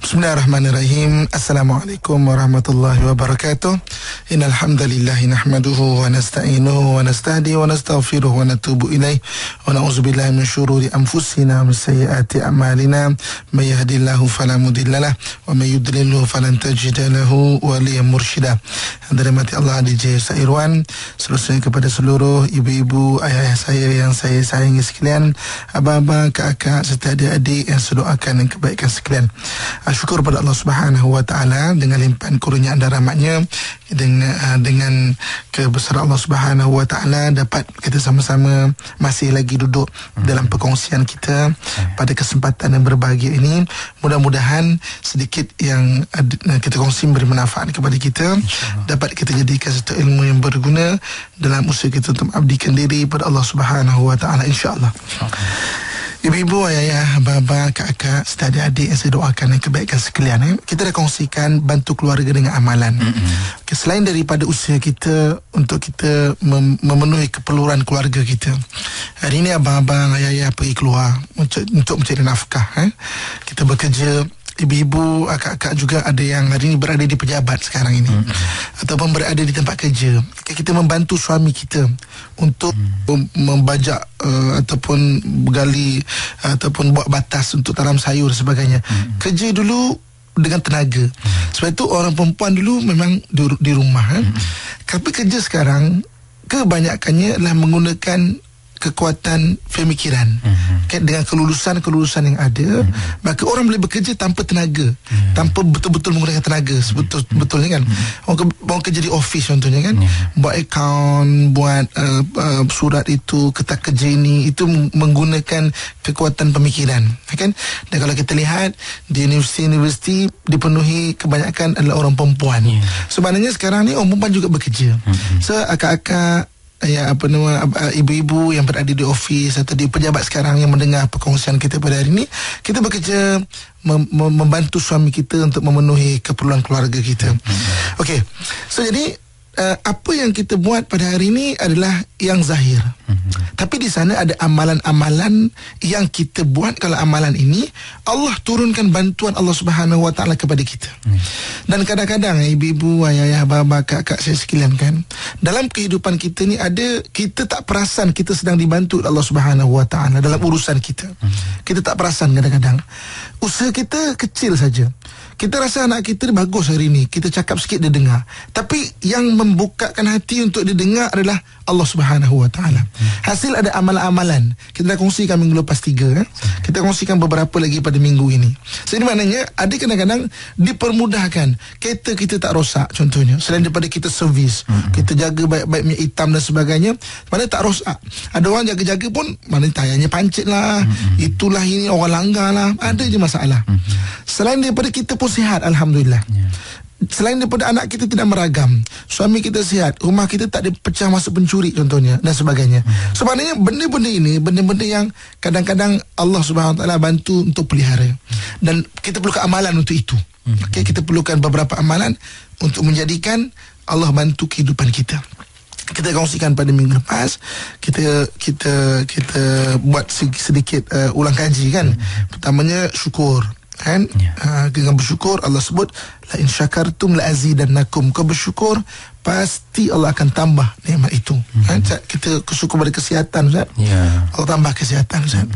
Bismillahirrahmanirrahim. Assalamualaikum warahmatullahi wabarakatuh. Innal hamdalillah nahmaduhu wa nasta'inuhu wa nastahdihi wa nastaghfiruh wa natubu ilaih wa na'udzubillahi min syururi anfusina wa min sayyiati a'malina. May yahdihillahu fala mudhillalah wa may yudlilhu falan tajida lahu waliyyan mursyida. Dirahmati Allah DJ Sairwan, seterusnya kepada seluruh ibu-ibu, ayah-ayah saya yang saya sayangi sekalian, abang-abang, kakak serta adik-adik yang saya doakan yang kebaikan sekalian. Syukur pada Allah Subhanahu wa taala dengan limpahan kurnia dan rahmatnya, dengan kebesaran Allah Subhanahu wa taala dapat kita sama-sama masih lagi duduk dalam perkongsian kita pada kesempatan yang berbahagia ini. Mudah-mudahan sedikit yang kita kongsi beri manfaat kepada kita, dapat kita jadikan satu ilmu yang berguna dalam usaha kita untuk mengabdikan diri pada Allah Subhanahu wa taala, insya-Allah. Ibu-ibu, ayah, abang-abang, kakak, serta adik-adik yang saya doakan yang kebaikan sekalian, kita dah kongsikan bantu keluarga dengan amalan. Selain daripada usaha kita untuk kita memenuhi keperluan keluarga kita, hari ini abang-abang, ayah-ayah pergi keluar untuk mencari nafkah. Kita bekerja. Ibu-ibu, akak-akak juga ada yang hari ini berada di pejabat sekarang ini, ataupun berada di tempat kerja. Kita membantu suami kita untuk membajak ataupun bergali ataupun buat batas untuk tanam sayur dan sebagainya. Kerja dulu dengan tenaga. Sebab itu orang perempuan dulu memang di rumah. Tapi kerja sekarang kebanyakannya adalah menggunakan kekuatan pemikiran. Dengan kelulusan yang ada, maka orang boleh bekerja tanpa tenaga, tanpa betul-betul menggunakan tenaga. Betulnya kan, orang kerja di office contohnya kan, buat akaun, buat surat itu, kertas kerja ini, itu menggunakan kekuatan pemikiran kan. Dan kalau kita lihat di universiti dipenuhi kebanyakan adalah orang perempuan. Sebenarnya sekarang ni orang perempuan juga bekerja. So akak-akak, ibu-ibu yang berada di office atau di pejabat sekarang yang mendengar perkongsian kita pada hari ini, kita bekerja membantu suami kita untuk memenuhi keperluan keluarga kita. Okey, so jadi apa yang kita buat pada hari ini adalah yang zahir. Tapi di sana ada amalan-amalan yang kita buat. Kalau amalan ini Allah turunkan bantuan Allah Subhanahu wa taala kepada kita. Dan kadang-kadang ibu-ibu, ayah-ayah, bapa, kakak saya sekalian kan, dalam kehidupan kita ni ada, kita tak perasan kita sedang dibantu Allah Subhanahu wa taala dalam urusan kita. Kita tak perasan kadang-kadang. Usaha kita kecil saja. Kita rasa anak kita bagus hari ini, kita cakap sikit dia dengar. Tapi yang membukakan hati untuk dia dengar adalah Allah Subhanahu wa taala. Hasil ada amalan-amalan. Kita dah kongsikan minggu lepas 3. Kita kongsikan beberapa lagi pada minggu ini. Jadi maknanya ada kadang-kadang dipermudahkan. Kereta kita tak rosak contohnya. Selain daripada kita servis, kita jaga baik-baik minyak hitam dan sebagainya, mana tak rosak. Ada orang jaga-jaga pun mana tayarnya pancit lah, itulah ini orang langgar lah, ada je masalah. Selain daripada kita pun sihat, alhamdulillah. Selain daripada anak kita tidak meragam, suami kita sihat, rumah kita tak ada pecah masuk pencuri contohnya dan sebagainya. Sebenarnya benda-benda ini benda-benda yang kadang-kadang Allah Subhanahu wa taala bantu untuk pelihara, dan kita perlukan amalan untuk itu. Okay, kita perlukan beberapa amalan untuk menjadikan Allah bantu kehidupan kita. Kita kongsikan pada minggu lepas, kita buat sedikit ulang kaji kan. Pertamanya syukur kan, dengan bersyukur Allah sebut la in syakartum la azidannakum. Kau bersyukur pasti Allah akan tambah nikmat itu. Kan kita syukur pada kesihatan, Ustaz, Allah tambah kesihatan, Ustaz.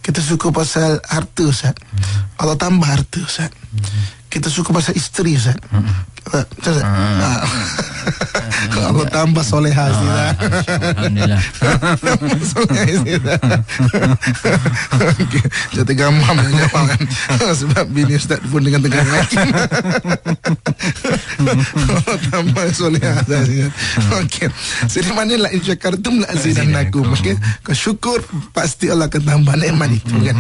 Kita syukur pasal harta, Ustaz, Allah tambah harta, Ustaz. Kita syukur pasal isteri, Ustaz, Allah tambah soleha, Ustaz. Alhamdulillah. Jatuh gamam jawab kan. Sebab bini Ustaz pun dengan tengah yakin. Allah tambah soleha, Ustaz. Okey. Jadi mana la in syakartum la azidannakum. Okey. Kau syukur pasti Allah akan tambah nikmat itu kan.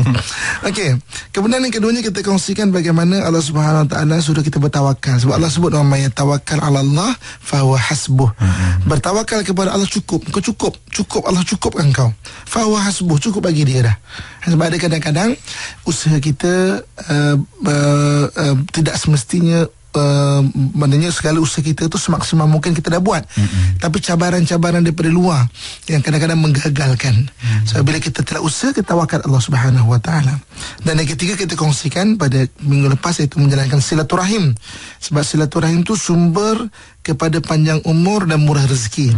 Okey. Kemudian yang keduanya kita kongsikan bagaimana Allah Subhanahu wa taala suruh kita bertawakal. Sebab Allah sebut wa may tawakkal 'ala Allah fa huwa hasbuh. Bertawakal kepada Allah cukup. Kau cukup Allah cukupkan kau. Fa huwa hasbuh, cukup bagi dia dah. Sebab ada kadang-kadang usaha kita tidak semestinya maknanya segala usaha kita tu semaksimal mungkin kita dah buat. Tapi cabaran-cabaran daripada luar yang kadang-kadang menggagalkan. So bila kita telah usaha, kita tawakal Allah Subhanahu Wa Taala. Dan yang ketiga kita kongsikan pada minggu lepas, iaitu menjalankan silaturahim. Sebab silaturahim tu sumber kepada panjang umur dan murah rezeki.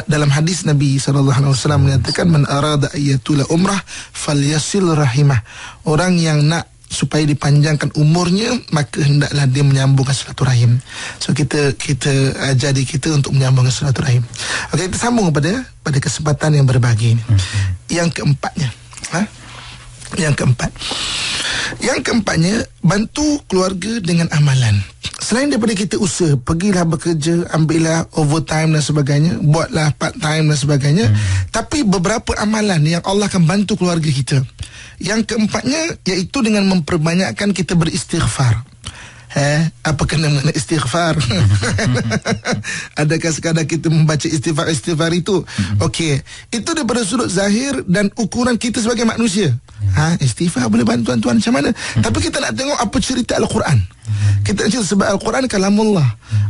Dalam hadis Nabi SAW menyatakan, man arada ayyatula umrah falyasil rahimah. Orang yang nak supaya dipanjangkan umurnya, maka hendaklah dia menyambungkan silaturahim. So kita ajar diri kita untuk menyambungkan silaturahim. Okey, kita sambung pada kesempatan yang berbagi ini. Yang keempatnya, Yang keempatnya, bantu keluarga dengan amalan. Selain daripada kita usaha, pergilah bekerja, ambillah overtime dan sebagainya, buatlah part time dan sebagainya, tapi beberapa amalan yang Allah akan bantu keluarga kita. Yang keempatnya, iaitu dengan memperbanyakkan kita beristighfar. Apa kena mengenai istighfar? Adakah sekadar kita membaca istighfar itu? Okey, itu daripada sudut zahir dan ukuran kita sebagai manusia. Istighfar boleh bantu tuan macam mana? Tapi kita nak tengok apa cerita Al-Quran. Kita nak cerita sebab Al-Quran kalamullah.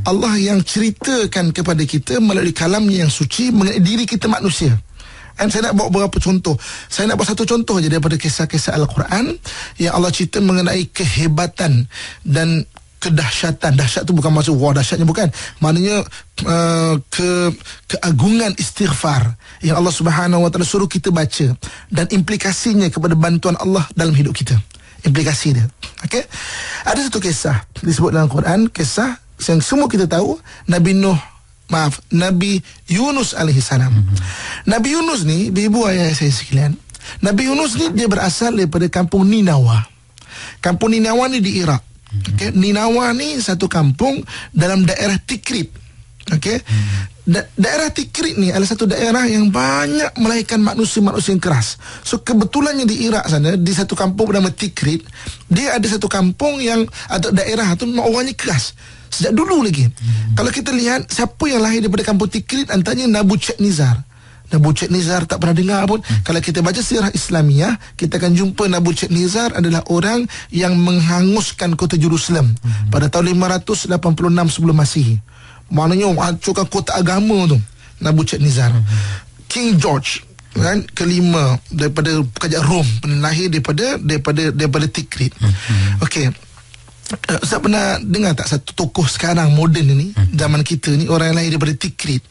Allah yang ceritakan kepada kita melalui kalamnya yang suci mengenai diri kita manusia. Saya nak bawa beberapa contoh. Saya nak buat satu contoh saja daripada kisah-kisah Al-Quran yang Allah cerita mengenai kehebatan dan kedahsyatan. Dahsyat tu bukan maksud wah dahsyatnya, bukan. Maknanya keagungan istighfar yang Allah Subhanahu Wa Taala suruh kita baca, dan implikasinya kepada bantuan Allah dalam hidup kita. Implikasi dia. Okey. Ada satu kisah disebut dalam Quran, kisah yang semua kita tahu, Nabi Yunus alaihi salam. Nabi Yunus ni, ibu ayah saya sekalian, Nabi Yunus ni dia berasal daripada kampung Ninawa. Kampung Ninawa ni di Iraq. Okay? Ninawa ni satu kampung dalam daerah Tikrit. Okay? Daerah Tikrit ni adalah satu daerah yang banyak melahirkan manusia-manusia yang keras. So kebetulannya di Iraq sana, di satu kampung bernama Tikrit, dia ada satu kampung yang, atau daerah tu orangnya keras sejak dulu lagi. Kalau kita lihat siapa yang lahir daripada kampung Tikrit, antaranya Nabucodonosor. Nabucodonosor tak pernah dengar pun. Kalau kita baca sirah Islamiah, kita akan jumpa Nabucodonosor adalah orang yang menghanguskan kota Jerusalem pada tahun 586 sebelum Masihi. Maknanya hancurkan kota agama tu, Nabucodonosor. King George kan, kelima daripada kerajaan Rom, lahir daripada Tikrit. Okey. Ustaz pernah dengar tak satu tokoh sekarang moden ni, zaman kita ni, orang yang lahir daripada Tikrit?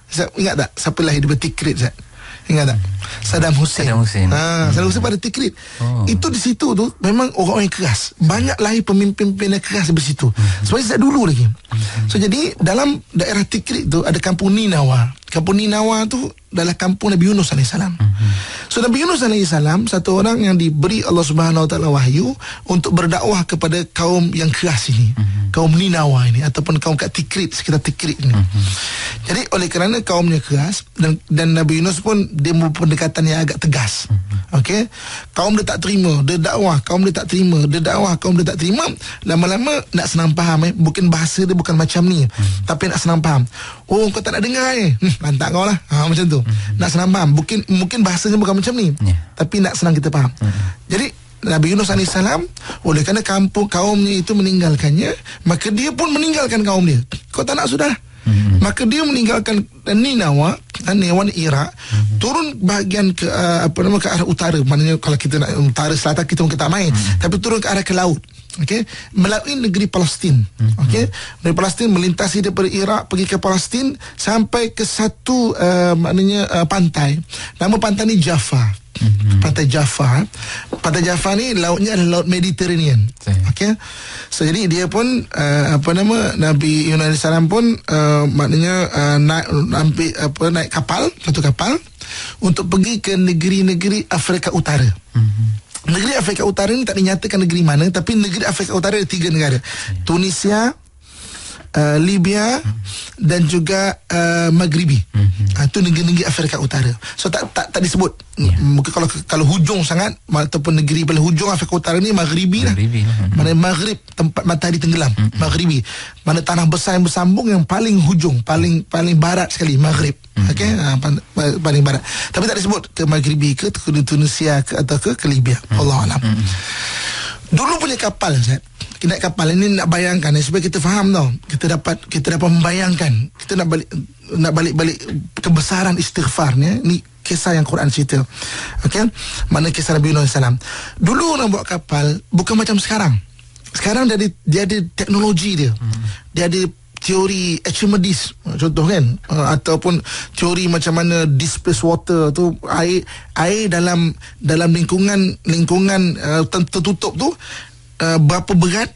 Ustaz ingat tak siapa lahir daripada Tikrit, Ustaz? Ingat tak? Saddam Hussein. Saddam Hussein pada Tikrit. Itu di situ tu memang orang-orang yang keras. Banyak lahir pemimpin-pemimpin yang keras di situ. Sebab sejak dulu lagi. So jadi dalam daerah Tikrit tu ada kampung Ninawa. Kampung Ninawa tu adalah kampung Nabi Yunus AS. So Nabi Yunus AS satu orang yang diberi Allah Subhanahu Wa Taala wahyu untuk berdakwah kepada kaum yang keras ini, kaum Ninawa ini, ataupun kaum kat Tikrit, sekitar Tikrit ini. Jadi oleh kerana kaumnya keras, dan Nabi Yunus pun dia pendekatan yang agak tegas. Okey, kaum dia tak terima, dia dakwah, kaum dia tak terima, dia dakwah, kaum dia tak terima. Lama-lama nak senang faham, mungkin bahasa dia bukan macam ni, tapi nak senang faham. Oh, kau tak nak dengar lantak kau lah. Macam tu. Nak senang faham. Mungkin bahasanya bukan macam ni, tapi nak senang kita faham. Jadi Nabi Yunus AS, oleh kerana kaumnya itu meninggalkannya, maka dia pun meninggalkan kaum dia. Kau tak nak sudah. Maka dia meninggalkan Ninawa, Iraq, turun bahagian ke ke arah utara. Maknanya kalau kita nak utara selatan, kita mungkin tak main, tapi turun ke arah ke laut. Okey, melalui negeri Palestin. Okey, dari Palestin melintasi daripada Iraq pergi ke Palestin sampai ke satu pantai. Nama pantai ni Jaffa. Pantai Jaffa. Pantai Jaffa ni lautnya adalah laut Mediterranean. Okey. So jadi dia pun Nabi Yunus AS pun naik satu kapal untuk pergi ke negeri-negeri Afrika Utara. Negeri Afrika Utara ni tak dinyatakan negeri mana, tapi negeri Afrika Utara ada 3 negara. Tunisia, Libya dan juga Maghribi. Itu negeri-negeri Afrika Utara. So tak disebut. Mungkin kalau hujung sangat, ataupun negeri paling hujung Afrika Utara ni Maghribi lah. Mana Maghrib, tempat matahari tenggelam. Maghribi. Mana tanah besar yang bersambung, yang paling hujung, paling barat sekali, Maghrib. Okey, paling barat. Tapi tak disebut ke Maghribi ke Tunisia ke atau ke Libya. Allah alam. Dulu punya kapal, Ustaz. naik kapal ini nak bayangkan supaya kita faham tau. Kita dapat membayangkan. Kita nak balik kebesaran istighfar ni. Ni kisah yang Quran cerita. Okey. Mana kisah Nabi Yunus AS. Dulu orang buat kapal bukan macam sekarang. Sekarang dia ada teknologi dia. Dia ada teori Archimedes contoh kan, ataupun teori macam mana displace water tu, air dalam lingkungan tertutup tu berapa berat,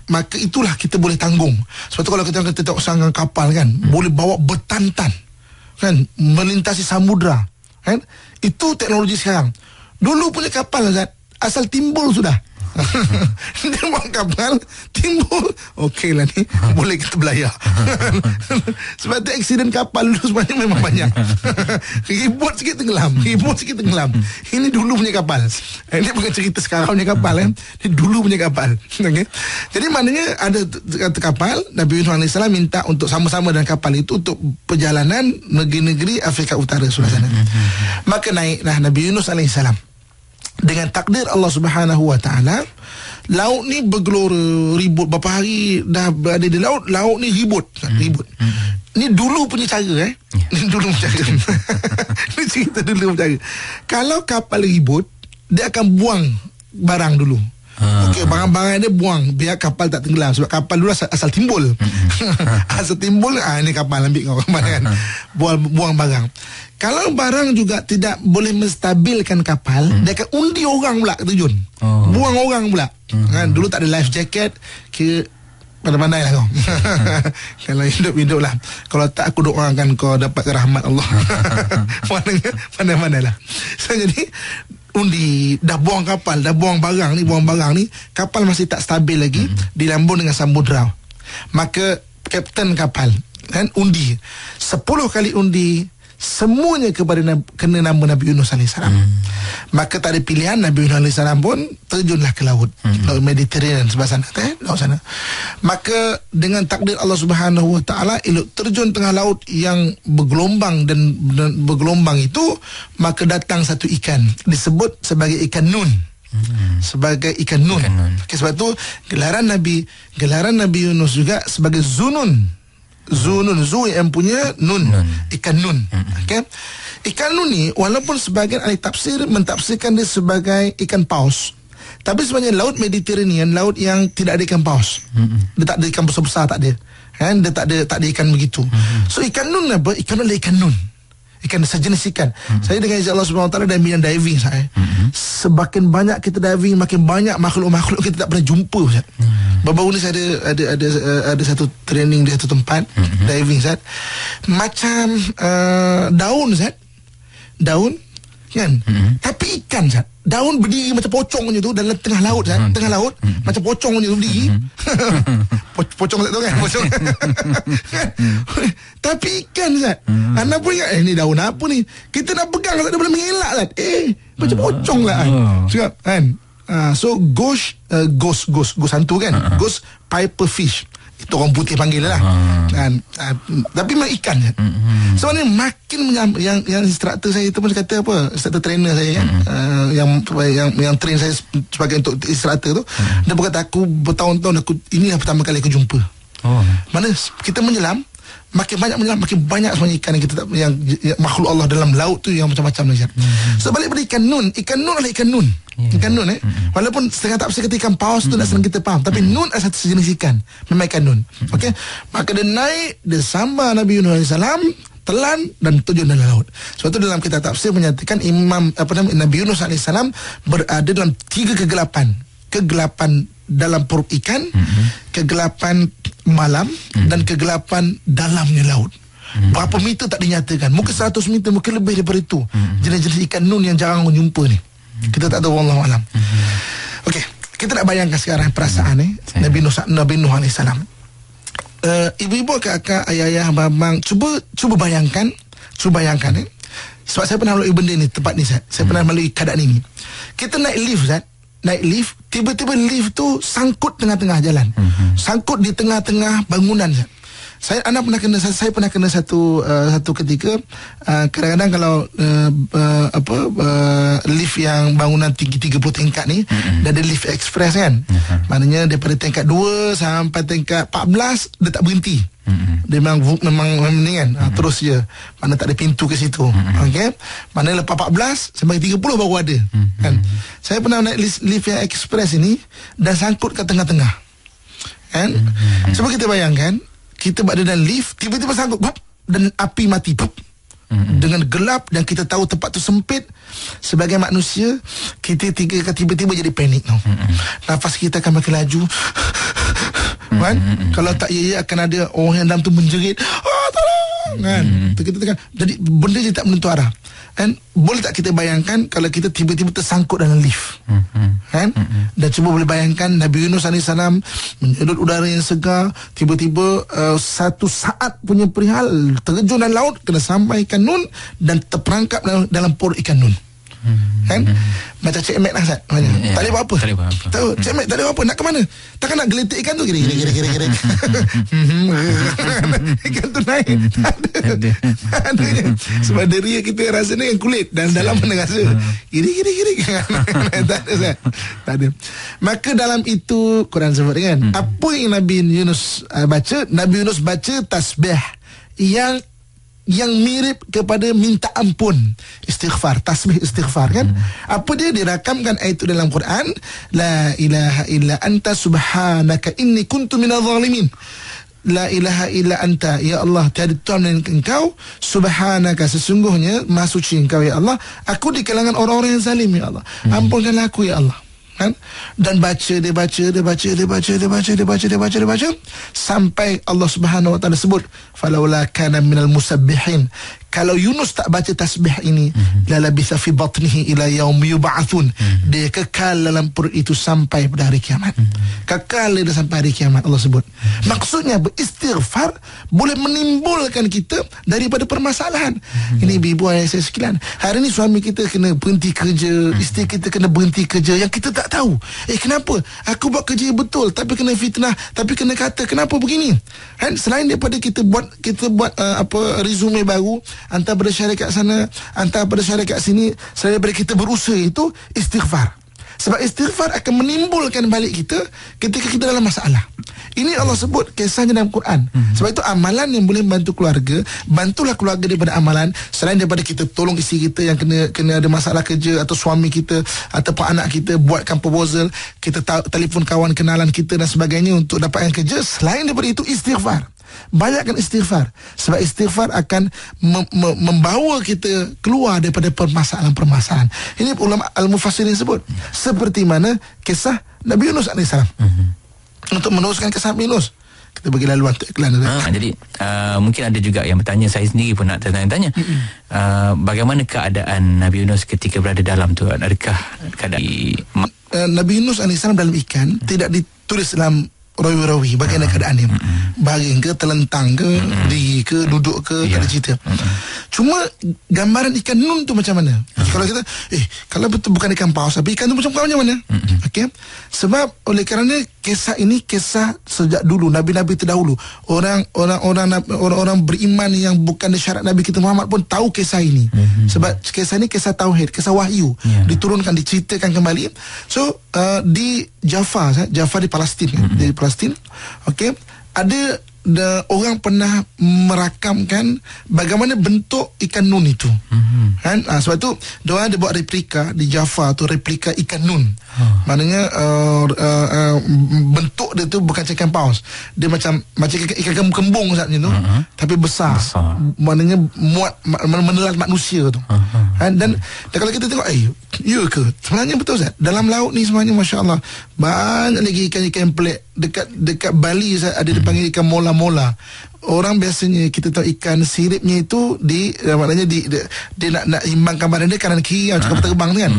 maka itulah kita boleh tanggung. Sebab tu kalau kita tengok serangan kapal kan, boleh bawa bertantan kan, melintasi samudra kan. Itu teknologi sekarang. Dulu punya kapal asal timbul sudah. Dia buang kapal timbul, okey lah ni, boleh kita belayar. Sebab tu aksiden kapal dulu sebenarnya memang banyak. Ribut sikit tenggelam. Ini dulu punya kapal. Ini bukan cerita sekarang punya kapal kan. Ini dulu punya kapal. Okay? Jadi maknanya ada kapal, Nabi Yunus AS minta untuk sama-sama dengan kapal itu untuk perjalanan negeri-negeri Afrika Utara sebelah sana. Maka naiklah Nabi Yunus AS. Dengan takdir Allah Subhanahu Wa Taala, laut ni bergelora, ribut berapa hari dah berada di laut ni ribut. Ni dulu punya cara Ni dulu punya cara. Ni cerita dulu punya cara. Kalau kapal ribut, dia akan buang barang dulu. Okey, barang-barang dia buang biar kapal tak tenggelam. Sebab kapal dulu asal timbul. Asal timbul, ni kapal ambil kau kan. Buang barang. Kalau barang juga tidak boleh menstabilkan kapal, dia akan undi orang pula terjun. Buang orang pula. Kan dulu tak ada life jacket, kira pandai-pandai lah kau. Kalau hidup lah. Kalau tak, aku doakan kau dapat rahmat Allah. Pandai-pandai lah. So jadi undi, dah buang kapal, dah buang barang ni, kapal masih tak stabil lagi, dilambung dengan samudra. Maka kapten kapal kan undi 10 kali undi, semuanya kena nama Nabi Yunus AS. Maka tak ada pilihan, Nabi Yunus AS pun terjunlah ke laut Mediterranean sebelah sana, laut sana. Maka dengan takdir Allah Subhanahu Wa Taala, elok terjun tengah laut yang bergelombang dan bergelombang itu, maka datang satu ikan disebut sebagai ikan nun. Sebagai ikan nun. Okay, sebab tu gelaran Nabi Yunus juga sebagai Zunun. Zu yang punya nun. Ikan nun. Okay? Ikan nun ni, walaupun sebahagian ahli tafsir mentafsirkan dia sebagai ikan paus, tapi sebenarnya laut Mediterranean, laut yang tidak ada ikan paus. Dia tak ada ikan besar-besar, tak ada. Kan? Dia tak ada ikan begitu. So ikan nun apa? Ikan nun adalah ikan nun. Ikan sejenis ikan. Saya dengan izin Allah Subhanahu Wa Taala dah minat diving saya. Semakin banyak kita diving, makin banyak makhluk-makhluk kita tak pernah jumpa. Baru-baru ni saya ada satu training di satu tempat diving, Zat. Macam daun, Zat. Daun kan? Tapi ikan, Zat. Daun berdiri macam pocong je tu dalam tengah laut, Zat. Tengah laut macam pocong je tu berdiri. Pocong tak tahu kan? Pocong. Tapi ikan, Zat. Anda pun ingat, ni daun apa ni? Kita nak pegang, tak boleh mengelak, Zat. Macam pocong lah kan? Cakap kan? So ghost hantu kan, ghost piper fish, itu orang putih panggil lah kan. Tapi memang ikan kan. So ni makin yang instructor saya itu pun kata apa, instructor trainer saya kan, yang train saya sebagai untuk instructor tu, dia berkata, aku bertahun-tahun inilah pertama kali aku jumpa. Mana kita menyelam, makin banyak menyelam, makin banyak sebenarnya ikan yang kita yang makhluk Allah dalam laut tu yang macam-macam lah. So balik pada ikan nun adalah ikan nun. Ikan nun walaupun setengah tafsir kata ikan paus tu tak senang kita faham, tapi nun adalah satu jenis ikan, memang ikan nun. Okey, maka dia naik, dia sambar Nabi Yunus AS, telan dan terjun dalam laut. Sebab tu dalam kitab tafsir menyatakan Nabi Yunus AS berada dalam 3 kegelapan. Kegelapan dalam perut ikan, kegelapan malam, dan kegelapan dalamnya laut. Berapa meter tak dinyatakan, mungkin 100 meter, mungkin lebih daripada itu. Jenis-jenis ikan nun yang jarang orang jumpa ni, kita tak tahu, wallahu alam. Okey, kita nak bayangkan sekarang perasaan Nabi Nuh AS. Ibu-ibu, kakak, ayah-ayah, abang, cuba bayangkan. Sebab saya pernah melalui benda ni, tempat ni, saya pernah melalui keadaan ini. Kita naik lift, tiba-tiba lift tu sangkut tengah-tengah jalan. Sangkut di tengah-tengah bangunan. Saya pernah kena satu ketika, kadang-kadang kalau lift yang bangunan tinggi 30 tingkat ni, dia ada lift express kan. Maknanya daripada tingkat 2 sampai tingkat 14 dia tak berhenti. Dia memang ni kan, terus je. Mana tak ada pintu ke situ. Okey. Mana lepas 14 sampai 30 baru ada. Kan. Saya pernah naik lift yang express ini dan sangkut ke tengah-tengah. Kan? Cuba kita bayangkan, kita berada dalam lift, tiba-tiba sangkut dan api mati. Dengan gelap dan kita tahu tempat tu sempit. Sebagai manusia, kita tiba-tiba jadi panik tau. Nafas kita akan makin laju. Kan? Kalau tak akan ada orang yang dalam tu menjerit, tolong kan. Kita tekan. Jadi benda je tak menentu arah. Kan? Boleh tak kita bayangkan kalau kita tiba-tiba tersangkut dalam lift? Kan? Dan cuba boleh bayangkan Nabi Yunus AS menyedut udara yang segar, tiba-tiba satu saat punya perihal terjun dalam laut, kena sampai ikan nun dan terperangkap dalam perut ikan nun. Kan? Macam Cik Mek lah Ustaz. Tak boleh buat apa. Tahu Cik Mek tak boleh buat apa. Nak ke mana? Takkan nak geletik ikan tu kira. Ikan tu naik. Tak ada. Sebab deria kita rasa ni yang kulit dan dalam mana rasa kiri. Tak ada Ustaz. Tak ada. Maka dalam itu Quran sebut kan, apa yang Nabi Yunus baca? Nabi Yunus baca tasbih yang mirip kepada minta ampun, istighfar, tasbih istighfar kan. Apa dia dirakamkan ayat itu dalam Quran, la ilaha illa anta subhanaka inni kuntu minadh zalimin. La ilaha illa anta, ya Allah, tiada Tuhan melainkan engkau, subhanaka, sesungguhnya maha suci engkau ya Allah, aku di kalangan orang-orang yang zalim ya Allah, ampunkanlah aku ya Allah. Kan? Dan dia baca sampai Allah Subhanahu wa taala sebut falaula kana minal musabbihin. Kalau Yunus tak baca tasbih ini, la labitha fi batnihi ila yaum yub'atsun. Dia kekal dalam perut itu sampai pada hari kiamat. Kekal dia sampai hari kiamat, Allah sebut. Maksudnya beristighfar boleh menimbulkan kita daripada permasalahan. Ini ibu ayah saya sekalian, hari ni suami kita kena berhenti kerja, isteri kita kena berhenti kerja yang kita tak tahu. Kenapa? Aku buat kerja betul tapi kena fitnah, tapi kena kata kenapa begini? Kan, selain daripada kita buat resume baru, hantar pada syarikat sana, hantar pada syarikat sini, selain daripada kita berusaha itu istighfar. Sebab istighfar akan menimbulkan balik kita ketika kita dalam masalah. Ini Allah sebut kisahnya dalam Quran. Sebab itu amalan yang boleh membantu keluarga, bantulah keluarga daripada amalan. Selain daripada kita tolong isteri kita yang kena ada masalah kerja, atau suami kita ataupun anak kita buatkan proposal, kita telefon kawan kenalan kita dan sebagainya untuk dapatkan kerja. Selain daripada itu istighfar. Banyakkan istighfar. Sebab istighfar akan membawa kita keluar daripada permasalahan-permasalahan. Ini ulama al-mufassirin sebut. Seperti mana kisah Nabi Yunus AS. Untuk meneruskan kisah Nabi Yunus, kita bagi laluan untuk iklan. Jadi mungkin ada juga yang bertanya, saya sendiri pun nak tanya-tanya, bagaimana keadaan Nabi Yunus ketika berada dalam tu? Adakah keadaan Nabi Yunus AS dalam ikan tidak ditulis dalam rawi-rawi bagaimana keadaannya, baring ke, telentang ke, diri ke, duduk ke, tak ada cerita. Cuma gambaran ikan nun tu macam mana? Kalau kita kalau betul bukan ikan paus, tapi ikan tu macam mana? Okey. Sebab oleh kerana kisah ini kisah sejak dulu, nabi-nabi terdahulu, orang beriman yang bukan syarat Nabi kita Muhammad pun tahu kisah ini. Sebab kisah ini kisah tauhid, kisah wahyu, diturunkan, diceritakan kembali. So di Jaffa di Palestin, di Palestin, okey, ada orang pernah merakamkan bagaimana bentuk ikan nun itu. Kan? Sebab tu diorang ada buat replika di Jaffa tu, replika ikan nun. Maknanya bentuk dia tu bukan ikan paus. Dia macam ikan kembung saatnya tu, tapi besar. Maknanya menelan manusia tu. Dan kalau kita tengok, ya ke? Sebenarnya betul Ustaz. Dalam laut ni sebenarnya masya-Allah banyak lagi ikan-ikan pelik. Dekat Bali ada dipanggil ikan mola-mola. Orang biasanya kita tahu ikan siripnya itu maknanya dia nak imbangkan badan dia kanan kiri macam kapal terbang tu kan.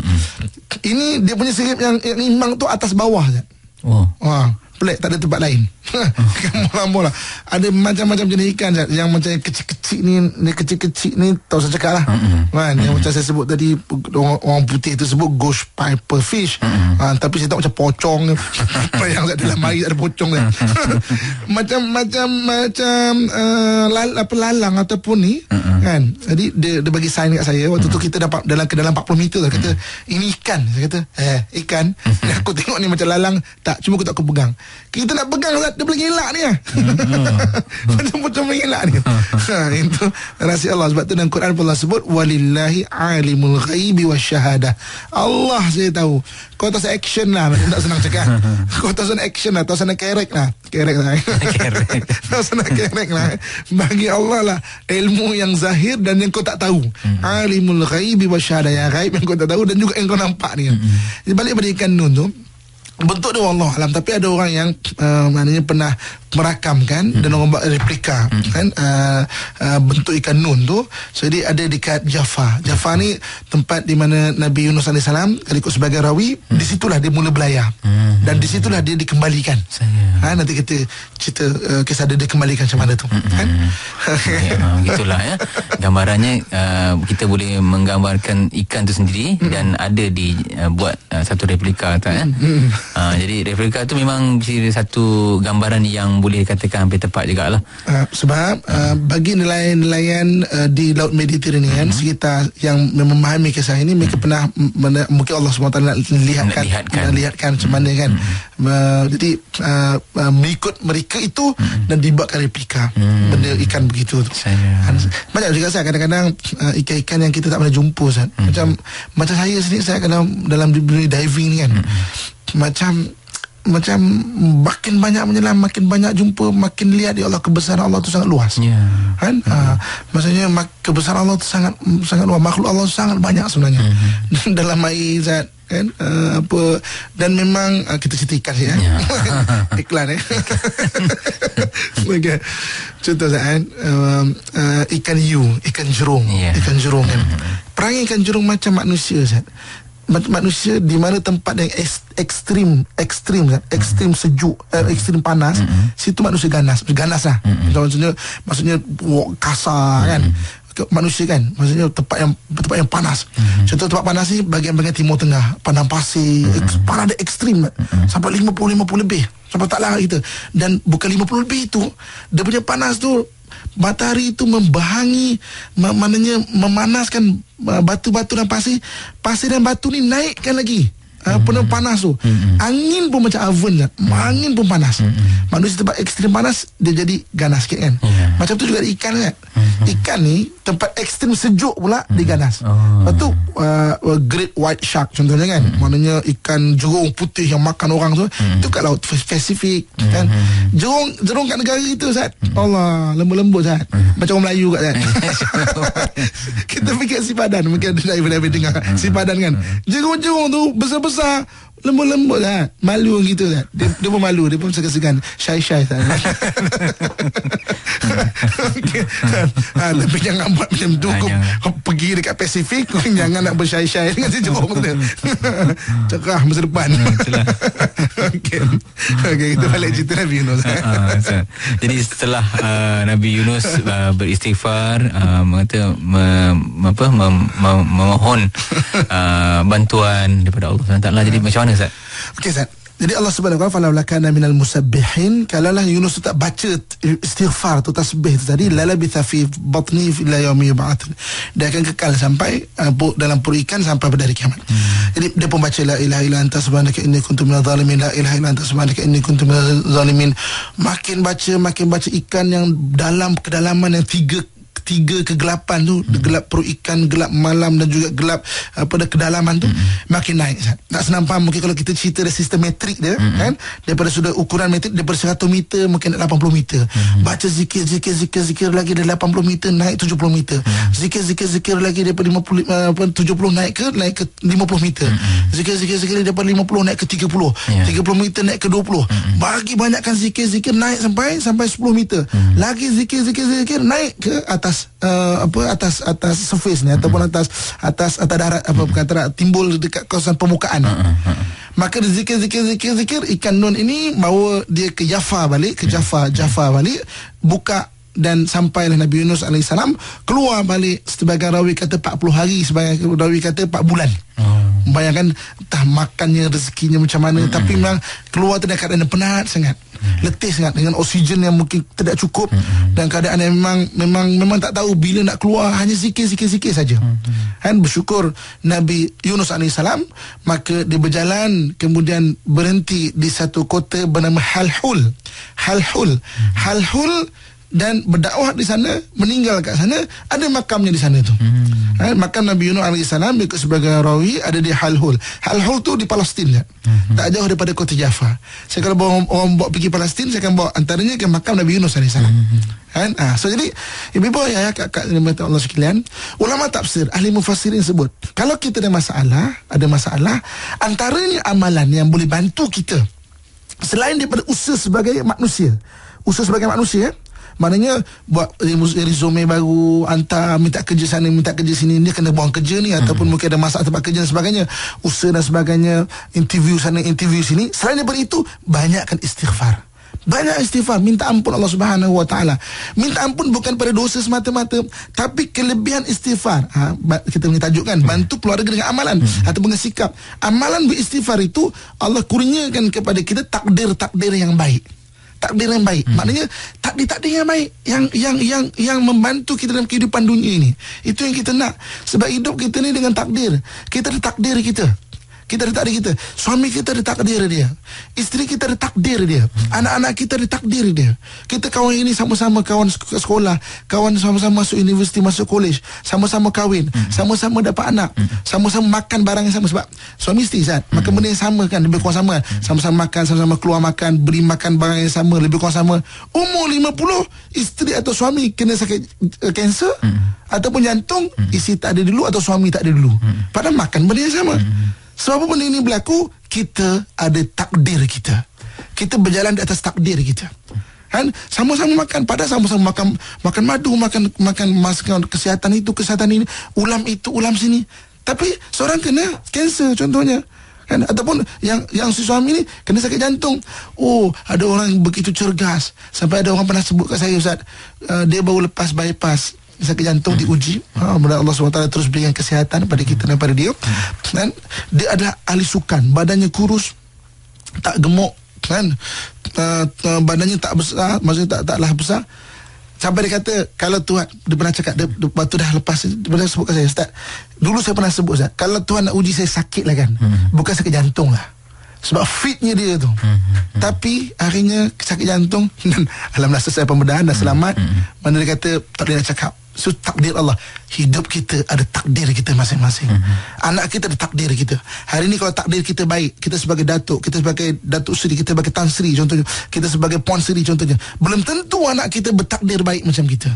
Ini dia punya sirip yang imbang tu atas bawah je. Pelik, tak ada tempat lain. Ikan mola-mola. Ada macam-macam jenis ikan Zat. Yang macam yang kecil-kecil ni tahu saya cakap lah kan. Yang macam saya sebut tadi, orang putih tu sebut ghost piper fish. Tapi saya tahu macam pocong. Yang dalam air ada pocong kan. Macam lalang ataupun ni kan. Jadi dia bagi sign kat saya. Waktu tu kita dapat dalam 40 meter lah. Kata ini ikan. Saya kata ikan. Aku tengok ni macam lalang. Tak, cuma aku pegang. Kita nak pegang, dia boleh ngelak ni lah. Macam mengelak ni. Itu rahsia Allah. Sebab tu dalam Quran Allah sebut walillahi alimul ghaibi wasyahadah. Allah saya tahu. Kau tak usah action lah, tak senang cakap. Kau tak usah action lah, tak usah kerek lah. Tak usah kerek lah. Bagi Allah lah ilmu yang zahir dan yang kau tak tahu. Alimul ghaibi wasyahadah, yang ghaib yang kau tak tahu dan juga yang kau nampak ni. Jadi balik pada ikan nun tu, bentuk dia Allah alam, tapi ada orang yang maknanya pernah merakamkan dan orang buat replika kan, bentuk ikan nun tu. Jadi ada dekat Jaffa. Jaffa ni tempat di mana Nabi Yunus AS ikut sebagai rawi. Di situlah dia mula belayar dan di situlah dia dikembalikan. Nanti kita cerita kisah dia dikembalikan macam mana tu kan. Gitulah ya. Gambarannya kita boleh menggambarkan ikan tu sendiri dan ada buat satu replika kan. Jadi replika tu memang satu gambaran yang boleh dikatakan hampir tepat jugalah. Sebab bagi nelayan di Laut Mediterranean sekitar yang memahami kisah ini, mereka pernah mungkin Allah SWT nak lihatkan macam mana kan. Jadi mengikut mereka itu dan dibuatkan replika benda ikan begitu tu. Banyak juga saya kadang-kadang ikan-ikan yang kita tak pernah jumpa macam saya sendiri, saya dalam dunia diving ni kan, macam makin banyak menyelam, makin banyak jumpa, makin lihat ya Allah kebesaran Allah tu sangat luas. Kan? Maksudnya kebesaran Allah tu sangat luas. Makhluk Allah sangat banyak sebenarnya. Dalam air Zat kan, dan memang kita ceritakan sih iklan okay. Contoh Zat ikan hiu, ikan jerung kan. Perangai ikan jerung macam manusia Zat. Manusia di mana tempat yang ekstrim sejuk, ekstrim panas, situ manusia ganas lah. Maksudnya kasar kan. Manusia kan, maksudnya tempat yang panas. Contoh tempat panas ni bahagian-bahagian Timur Tengah, padang pasir, panas dia ekstrim sampai 50 lebih, sampai tak larat kita. Dan bukan 50 lebih tu, dia punya panas tu, matahari itu membahangi, maknanya memanaskan batu-batu dan pasir dan batu ni naikkan lagi penuh panas tu. Angin pun macam oven kan. Angin pun panas. Manusia tempat ekstrim panas, dia jadi ganas sikit kan. Macam tu juga ikan kan. Ikan ni tempat ekstrim sejuk pula dia ganas. Lepas tu great white shark contohnya kan. Maknanya ikan jerung putih yang makan orang tu, itu kat laut Pasifik kan. Jerung kat negara kita Zat, Allah lembut-lembut Zat, macam orang Melayu kat Zat. Kita fikir sipadan, mungkin ada dari dengar sipadan kan. Jerung-jerung tu besar-besar, lembut-lembut lah. Malu gitu lah. Dia pun malu, dia pun segan-segan, shy-shy lah. Tapi jangan buat macam tu. Pergi dekat Pasifik, jangan nak bershy-shy dengan si jerung tu. Cerah masa depan. Okay, kita balik cerita Nabi Yunus. Jadi setelah Nabi Yunus beristighfar, memohon bantuan daripada Allah SWT. Jadi macam mana Ustaz? Okey Ustaz. Jadi Allah Subhanahu wa taala falakana minal musabbihin, kalaulah Yunus tak baca istighfar tu, tasbih tu tadi, lalabitha fi batni ila yaumi yub'ats, dia akan kekal sampai dalam perut ikan sampai pada hari kiamat. Jadi dia pun baca la ilaha illa anta subhanaka inni kuntu minadh zalimin, la ilaha illa anta subhanaka inni kuntu minadh zalimin. Makin baca ikan yang dalam kedalaman yang tiga kegelapan tu, gelap perut ikan, gelap malam dan juga gelap pada kedalaman tu, makin naik. Tak senang faham mungkin kalau kita cerita dari sistem metrik dia kan, daripada sudah ukuran metrik daripada 100 meter mungkin 80 meter. Baca zikir lagi dari 80 meter naik 70 meter. Zikir lagi daripada 70 naik ke 50 meter. Zikir daripada 50 naik ke 30. 30 meter naik ke 20. Bagi banyakkan zikir naik sampai 10 meter. Lagi zikir naik ke atas surface ni ataupun atas darat, apa kata timbul dekat kawasan permukaan. Maka zikir, ikan nun ini bawa dia ke Jaffa balik, ke Jaffa balik, buka, dan sampailah Nabi Yunus AS keluar balik. Sebagai rawi kata 40 hari, sebagai rawi kata 4 bulan. Bayangkan entah makannya, rezekinya macam mana, tapi memang keluar tu dalam keadaan penat sangat, letih sangat, dengan oksigen yang mungkin tidak cukup, dan keadaan yang memang tak tahu bila nak keluar, hanya zikir saja. Kan bersyukur Nabi Yunus AS, maka dia berjalan, kemudian berhenti di satu kota bernama Halhul, dan berdakwah di sana, meninggal kat sana, ada makamnya di sana tu. Makam Nabi Yunus AS ikut sebagai rawi ada di Halhul. Halhul tu di Palestin, tak jauh daripada kota Jaffa. Saya kalau bawa orang bawa pergi Palestin, saya akan bawa antaranya ke makam Nabi Yunus AS. So jadi ibu-ibu ayah kakak Allah sekalian, ulama tafsir, ahli mufassirin sebut, kalau kita ada masalah, antaranya amalan yang boleh bantu kita selain daripada usaha sebagai manusia, maknanya buat resume baru, hantar, minta kerja sana, minta kerja sini, dia kena buang kerja ni, ataupun mungkin ada masalah tempat kerja dan sebagainya, usaha dan sebagainya, interview sana, interview sini. Selain daripada itu, banyakkan istighfar. Banyak istighfar, minta ampun Allah Subhanahu Wa Taala. Minta ampun bukan pada dosa semata-mata, tapi kelebihan istighfar. Kita punya tajuk kan, bantu keluarga dengan amalan atau dengan sikap. Amalan beristighfar itu Allah kurniakan kepada kita takdir yang baik. Maknanya takdir yang baik, yang membantu kita dalam kehidupan dunia ini. Itu yang kita nak. Sebab hidup kita ni dengan takdir. Kita ada takdir kita. Suami kita ada takdir dia, isteri kita ada takdir dia, anak-anak kita ada takdir dia. Kita kawan ini sama-sama kawan sekolah, kawan sama-sama masuk universiti, masuk college, sama-sama kahwin, sama-sama dapat anak, sama-sama makan barang yang sama. Sebab suami isteri makan benda yang sama kan, lebih kurang sama. Sama-sama makan, sama-sama keluar makan, beri makan barang yang sama, lebih kurang sama. Umur 50, isteri atau suami kena sakit kanser ataupun jantung, isteri tak ada dulu atau suami tak ada dulu, padahal makan benda yang sama. Sebab benda ini berlaku, kita ada takdir kita. Kita berjalan di atas takdir kita. Kan? Sama-sama makan, padahal sama-sama makan madu, makan kesihatan itu, kesihatan ini, ulam itu, ulam sini. Tapi seorang kena kanser contohnya. Kan? Ataupun yang si suami ni kena sakit jantung. Oh, ada orang yang begitu cergas, sampai ada orang pernah sebut kat saya, Ustaz, dia baru lepas bypass, sakit jantung, diuji. Mudah Allah SWT terus berikan kesihatan pada kita dan pada dia. Dan dia adalah ahli sukan, badannya kurus, tak gemuk, kan? Badannya tak besar, maksudnya taklah besar. Sampai dia kata, kalau Tuhan, dia pernah cakap, waktu dah lepas, dia pernah sebut kat saya, Ustaz, dulu saya pernah sebut, Ustaz, kalau Tuhan nak uji saya sakit lah kan, bukan sakit jantung lah, sebab fitnya dia tu. Tapi akhirnya sakit jantung, dan alhamdulillah selesai pembedahan dan selamat. Mana dia kata tak boleh nak cakap. So takdir Allah, hidup kita ada takdir kita masing-masing. Anak kita ada takdir kita. Hari ni kalau takdir kita baik, kita sebagai datuk, kita sebagai datuk seri, kita sebagai tan seri contohnya, kita sebagai puan seri contohnya, belum tentu anak kita bertakdir baik macam kita.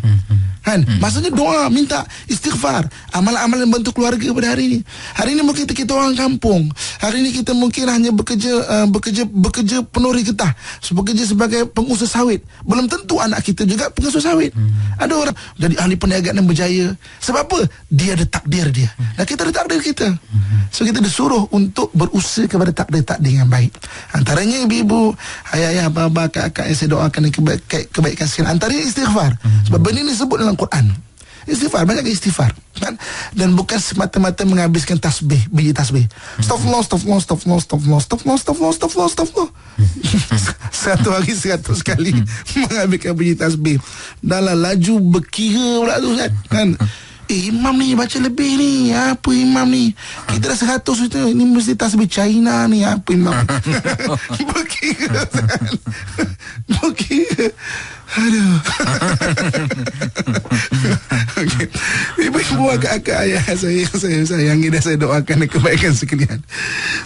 Kan? Maksudnya doa, minta istighfar, amalan-amalan bantu keluarga pada hari ini. Hari ini mungkin kita orang kampung, hari ini kita mungkin hanya bekerja penuri getah, bekerja sebagai pengusaha sawit. Belum tentu anak kita juga pengusaha sawit. Ada orang jadi ahli perniagaan yang berjaya. Sebab apa? Dia ada takdir dia. Dan kita ada takdir kita. So kita disuruh untuk berusaha kepada takdir-takdir yang baik. Antaranya ibu-ibu, ayah-ayah, abah-abah, kakak-kakak yang saya doakan kebaikan sekalian, antaranya istighfar. Sebab benda ini disebut dalam Quran. Istighfar, banyak istighfar, kan? Dan bukan semata-mata menghabiskan tasbih, biji tasbih. Astagfirullah, astagfirullah, astagfirullah, astagfirullah, astagfirullah, astagfirullah, astagfirullah, astagfirullah. 1 hari 100 kali menghabiskan biji tasbih. Dalam laju berkira pula tu, kan? Imam ni baca lebih ni. Apa imam ni? Kita dah 100 itu. Ini mesti tasbih China ni. Apa imam? Berkira. Berkira. Aduh. Okay. Ibu-ibu, akak-akak, ayah saya sayangi dan saya doakan kebaikan sekalian.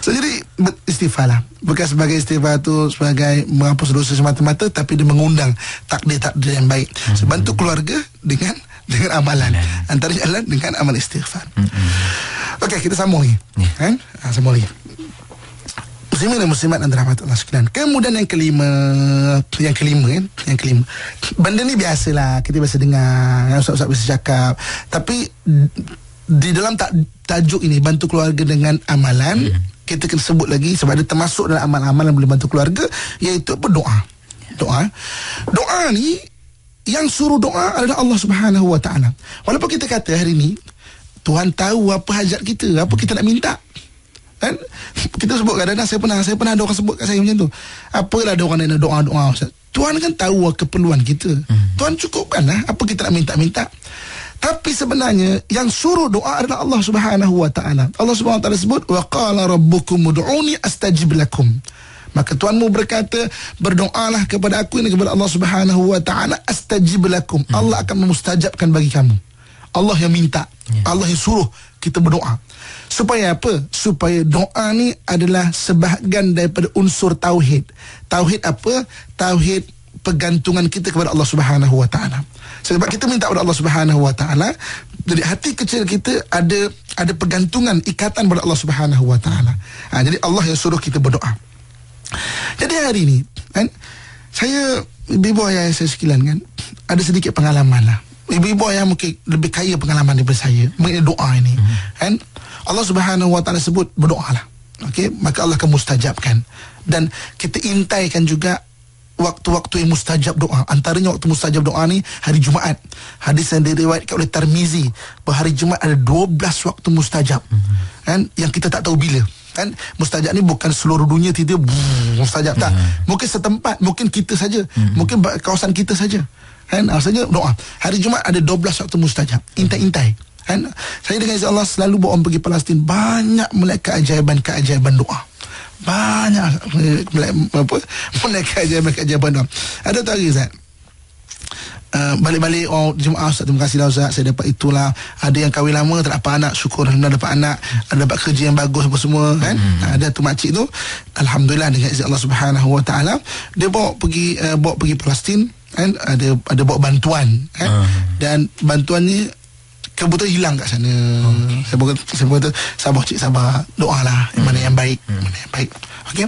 So jadi istighfar lah. Bukan sebagai istighfar tu sebagai menghapus dosa semata-mata, tapi dia mengundang takdir-takdir yang baik. So, bantu keluarga dengan amalan. Antara jalan dengan amal istighfar. Okey, kita sambung lagi. Kan? Sambung lagi. Muslimin dan muslimat dan rahmatullah sekalian. Kemudian yang kelima. Benda ni biasalah, kita biasa dengar, ustaz-ustaz biasa cakap. Tapi di dalam tajuk ini, bantu keluarga dengan amalan, kita kena sebut lagi sebab dia termasuk dalam amal-amal yang boleh bantu keluarga, iaitu apa? Doa ni yang suruh doa adalah Allah Subhanahu Wa Taala. Walaupun kita kata hari ni Tuhan tahu apa hajat kita, apa kita nak minta, kan? Kita sebut kadang-kadang saya pernah ada orang sebut kat saya macam tu. Apalah ada orang nak doa Ustaz. Tuhan kan tahu keperluan kita. Tuhan cukupkanlah apa kita nak minta. Tapi sebenarnya yang suruh doa adalah Allah Subhanahu Wa Taala. Allah Subhanahu Wa Taala sebut wa qala rabbukum ud'uni astajib lakum. Maka Tuhanmu berkata, berdoalah kepada aku ini, kepada Allah Subhanahu Wa Taala, astajib lakum. Allah akan memustajabkan bagi kamu. Allah yang minta, Allah yang suruh kita berdoa. Supaya apa? Supaya doa ni adalah sebahagian daripada unsur tauhid. Tauhid apa? Tauhid pergantungan kita kepada Allah Subhanahu Wa Taala. Sebab kita minta kepada Allah Subhanahu Wa Taala, jadi hati kecil kita ada pergantungan, ikatan kepada Allah Subhanahu Wa Taala. Jadi Allah yang suruh kita berdoa. Jadi hari ni kan, saya, ibu ayah saya sekalian kan, ada sedikit pengalaman lah. Ibu ayah mungkin lebih kaya pengalaman daripada saya mengenai doa ini, kan? Allah Subhanahu Wa Taala sebut berdoalah. Okey, maka Allah akan mustajabkan. Dan kita intaikan juga waktu-waktu yang mustajab doa. Antaranya waktu mustajab doa ni hari Jumaat. Hadis yang diriwayatkan oleh Tirmizi bahawa hari Jumaat ada 12 waktu mustajab, kan? Yang kita tak tahu bila, kan? Mustajab ni bukan seluruh dunia tiba-tiba mustajab, tak. Mungkin setempat, mungkin kita saja, mungkin kawasan kita saja, kan? Maksudnya doa hari Jumaat ada 12 waktu mustajab. Intai-intai, kan? Saya dengan izin Allah selalu bawa orang pergi Palestin. Banyak melihat keajaiban doa. Banyak melihat keajaiban doa. Ada tak hari Ustaz, balik-balik Jumaat, Ustaz, terima kasih lah Ustaz, saya dapat itulah. Ada yang kahwin lama tak dapat anak, syukur Alhamdulillah dapat anak, ada dapat kerja yang bagus apa semua, kan? Ada tu makcik tu, Alhamdulillah dengan izin Allah Subhanahu Wa Taala, dia bawa pergi Palestin, kan? Ada bawa bantuan, kan? Dan bantuan ni kebetulan hilang kat sana. Saya berkata sabar cik, sabar, doalah mana yang baik, mana yang baik. Okey.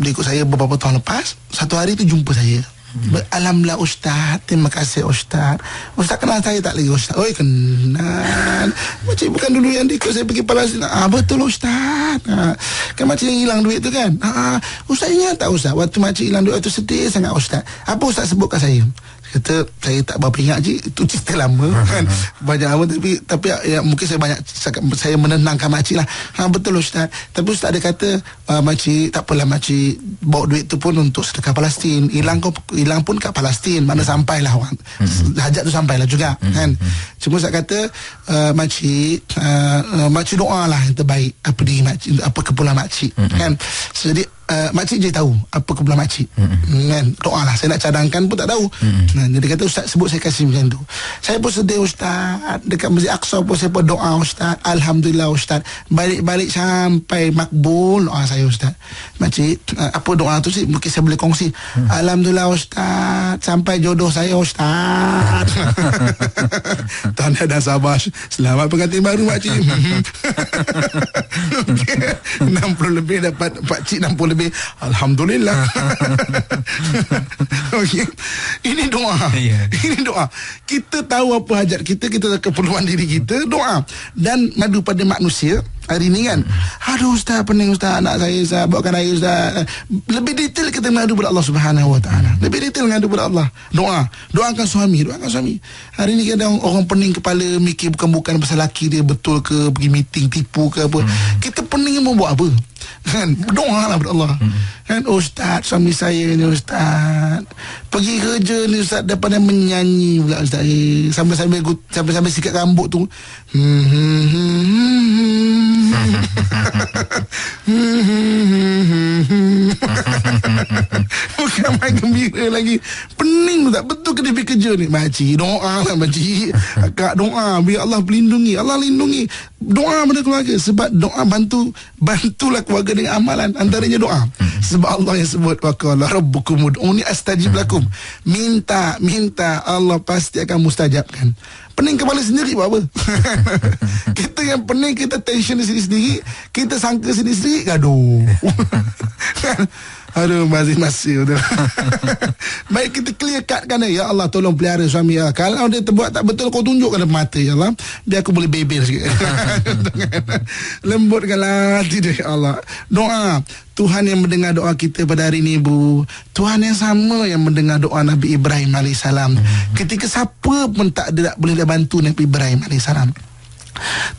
Dia ikut saya beberapa tahun lepas. Satu hari tu jumpa saya. Alhamdulillah Ustaz, terima kasih Ustaz. Ustaz kenal saya tak lagi Ustaz? Oi, kenal. Makcik bukan dulu yang ikut saya pergi Palestin? Betul Ustaz. Kan makcik yang hilang duit tu kan? Ustaz ingat tak Ustaz, waktu makcik hilang duit tu sedih sangat Ustaz. Apa Ustaz sebut kat saya? Kata, saya tak berapa ingat je, itu cerita lama, kan? Banyak lama, tapi ya, mungkin saya menenangkan makcik lah. Betul Ustaz. Tapi Ustaz ada kata, makcik, tak apalah makcik, bawa duit tu pun untuk sedekah Palestin. Hilang pun kat Palestin, mana sampailah orang. Hajat tu sampailah juga, kan? Cuma Ustaz kata, makcik doalah yang terbaik apa diri makcik, apa keperluan makcik, kan? Jadi makcik je tahu apa keperluan makcik, kan? Doalah, saya nak cadangkan pun tak tahu. Jadi kata Ustaz sebut saya kasih macam tu. Saya pun sedih Ustaz, dekat Masjid Aqsa pun saya pun doa Ustaz. Alhamdulillah Ustaz, balik-balik sampai makbul doa saya Ustaz. Makcik, apa doa tu sih mungkin saya boleh kongsi. Alhamdulillah Ustaz, sampai jodoh saya Ustaz. Tanda dan sabar. Selamat pengantin baru makcik. 60 lebih dapat pakcik, 60 lebih. Alhamdulillah. Okey. Ini doa. Ini doa. Kita tahu apa hajat kita, kita tahu keperluan diri kita, doa. Dan madu pada manusia hari ni kan, aduh Ustaz, pening Ustaz, anak saya Ustaz, bawakan air Ustaz. Lebih detail kita mengadu pada Allah Subhanahu Wa Taala. Lebih detail mengadu pada Allah. Doakan suami. Hari ni kadang orang pening kepala, mikir bukan pasal laki dia betul ke, pergi meeting tipu ke apa. Kita pening mau buat apa? Kan, berdoa lah kepada Allah. Kan, Ustaz, suami saya ni Ustaz pergi kerja ni Ustaz, daripada menyanyi pula Ustaz, sampai sikat rambut tu. Bukan main gembira lagi. Pening tak? Betul ke dia pergi kerja ni? Makcik, doa lah makcik. Kak doa biar Allah pelindungi. Allah lindungi. Doa pada keluarga. Sebab doa bantulah keluarga dengan amalan. Antaranya doa. Sebab Allah yang sebut wa qala rabbukum ud'uni astajib lakum. Minta Allah pasti akan mustajabkan. Pening kepala sendiri buat apa? Kita yang pening, kita tension sendiri-sendiri, kita sangka sendiri-sendiri, gaduh. Aduh, masih tu. Baik, kita clear cut kan, ya Allah tolong pelihara suami ya. Kalau dia terbuat tak betul, kau tunjukkan depan mata ya Allah, biar aku boleh bebel sikit. Lembutkanlah hati dia ya Allah. Doa Tuhan yang mendengar doa kita pada hari ini, Bu. Tuhan yang sama yang mendengar doa Nabi Ibrahim AS. Ketika siapa pun tak boleh bantu Nabi Ibrahim AS.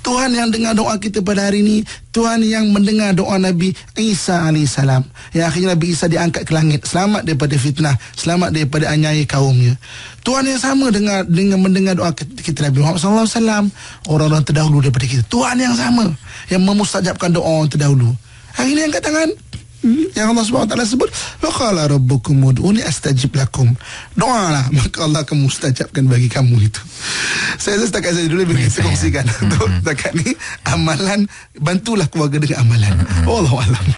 Tuhan yang dengar doa kita pada hari ini, Tuhan yang mendengar doa Nabi Isa AS, yang akhirnya Nabi Isa diangkat ke langit, selamat daripada fitnah, selamat daripada aniaya kaumnya. Tuhan yang sama dengan mendengar doa kita Nabi Muhammad SAW, orang-orang terdahulu daripada kita. Tuhan yang sama yang memustajabkan doa orang terdahulu. Hari ini angkat tangan. Yang Allah SWT sebut, wa qala rabbukum ud'uni astajib lakum. Doalah, maka Allah akan mustajabkan bagi kamu itu. Saya setakat saya dulu bagi kita kongsikan. Untuk setakat ni amalan, bantulah keluarga dengan amalan. Wallahu a'lam.